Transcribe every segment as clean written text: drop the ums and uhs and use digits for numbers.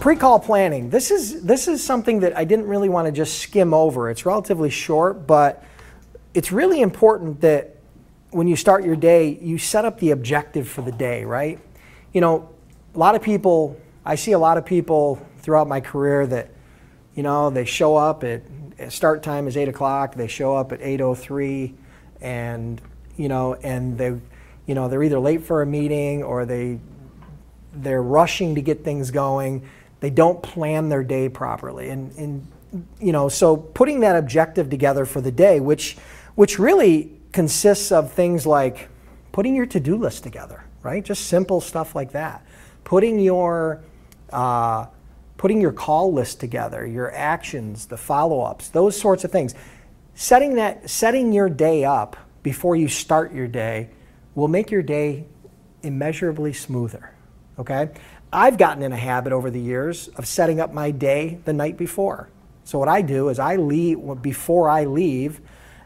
Pre-call planning. This is something that I didn't really want to just skim over. It's relatively short, but it's really important that when you start your day, you set up the objective for the day, right? You know, a lot of people, I see a lot of people throughout my career that, you know, they show up at start time is 8 o'clock, they show up at 8:03, and, you know, and they, you know, they're either late for a meeting or they're rushing to get things going. They don't plan their day properly. And you know, so putting that objective together for the day, which really consists of things like putting your to-do list together, right? Just simple stuff like that. Putting your call list together, your actions, the follow-ups, those sorts of things. Setting your day up before you start your day will make your day immeasurably smoother, okay? I've gotten in a habit over the years of setting up my day the night before. So what I do is before I leave,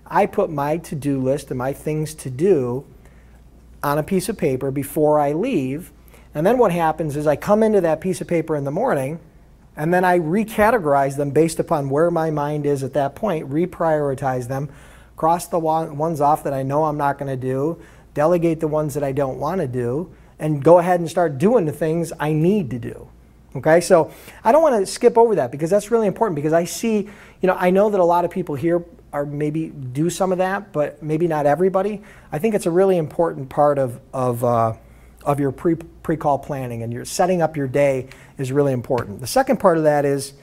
I put my to-do list and my things to do on a piece of paper before I leave. And then what happens is I come into that piece of paper in the morning, and then I recategorize them based upon where my mind is at that point, reprioritize them, cross the ones off that I know I'm not going to do, delegate the ones that I don't want to do, and go ahead and start doing the things I need to do. Okay, so I don't want to skip over that because that's really important, because I see, you know, I know that a lot of people here are maybe do some of that, but maybe not everybody. I think it's a really important part of your pre-call planning, and your setting up your day is really important. The second part of that is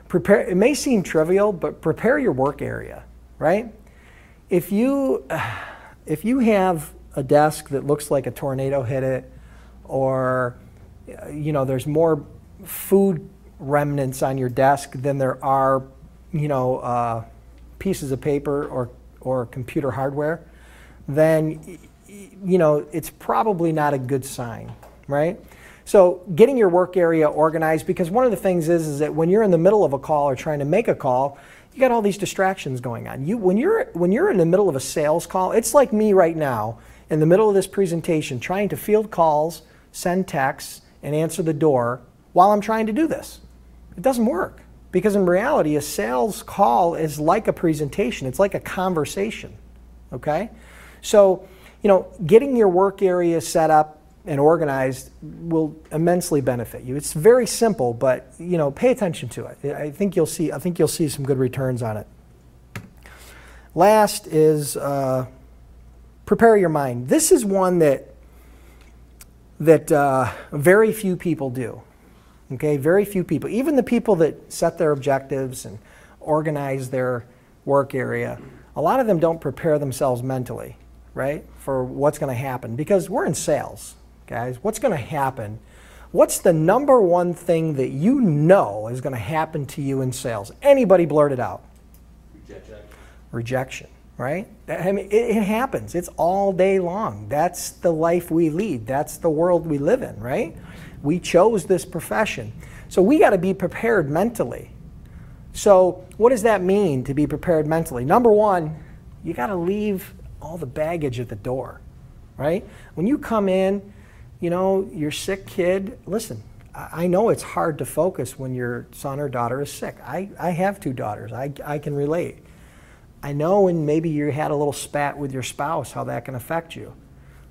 prepare. It may seem trivial, but prepare your work area, right? If you have a desk that looks like a tornado hit it, or you know, there's more food remnants on your desk than there are, you know, pieces of paper or computer hardware, then, you know, it's probably not a good sign, right? So getting your work area organized, because one of the things is that when you're in the middle of a call or trying to make a call, you got all these distractions going on. When you're in the middle of a sales call, it's like me right now in the middle of this presentation trying to field calls, send texts, and answer the door while I'm trying to do this. It doesn't work, because in reality a sales call is like a presentation. It's like a conversation, okay? So, you know, getting your work area set up and organized will immensely benefit you. It's very simple, but, you know, pay attention to it. I think you'll see some good returns on it. Last is prepare your mind. This is one that very few people do. Okay, very few people. Even the people that set their objectives and organize their work area, a lot of them don't prepare themselves mentally, right, for what's going to happen. Because we're in sales, guys. What's going to happen? What's the number one thing that you know is going to happen to you in sales? Anybody blurt it out? Rejection, right? I mean, it happens. It's all day long. That's the life we lead. That's the world we live in, right? We chose this profession. So we got to be prepared mentally. So what does that mean, to be prepared mentally? Number one, you got to leave all the baggage at the door, right? When you come in, you know, your sick kid, listen, I know it's hard to focus when your son or daughter is sick. I have 2 daughters. I can relate. I know when maybe you had a little spat with your spouse, how that can affect you.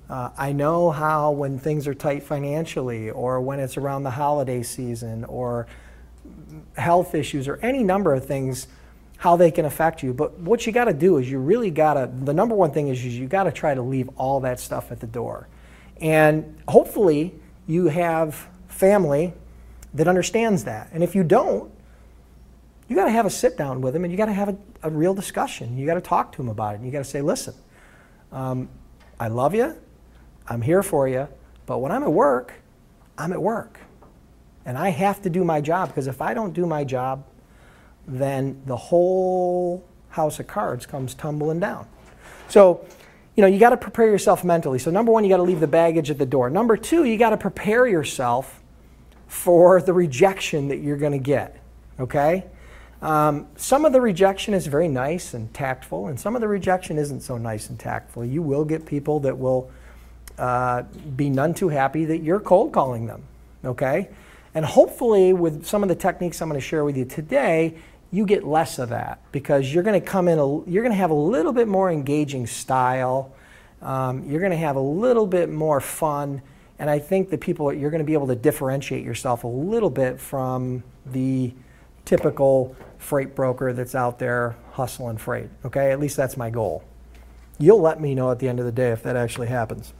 I know how when things are tight financially, or when it's around the holiday season, or health issues, or any number of things, how they can affect you. But what you got to do is you really got to, the number one thing is you got to try to leave all that stuff at the door. And hopefully you have family that understands that. And if you don't, you got to have a sit down with them, and you got to have a real discussion. You got to talk to them about it. And you got to say, listen, I love you. I'm here for you. But when I'm at work, I'm at work. And I have to do my job, because if I don't do my job, then the whole house of cards comes tumbling down. So, you know, you got to prepare yourself mentally. So number one, you got to leave the baggage at the door. Number two, you got to prepare yourself for the rejection that you're going to get, okay? Some of the rejection is very nice and tactful, and some of the rejection isn't so nice and tactful. You will get people that will be none too happy that you're cold calling them, okay? And hopefully with some of the techniques I'm going to share with you today, you get less of that, because you're going to come in, you're going to have a little bit more engaging style. You're going to have a little bit more fun. And I think the people, you're going to be able to differentiate yourself a little bit from the typical freight broker that's out there hustling freight. Okay, at least that's my goal. You'll let me know at the end of the day if that actually happens.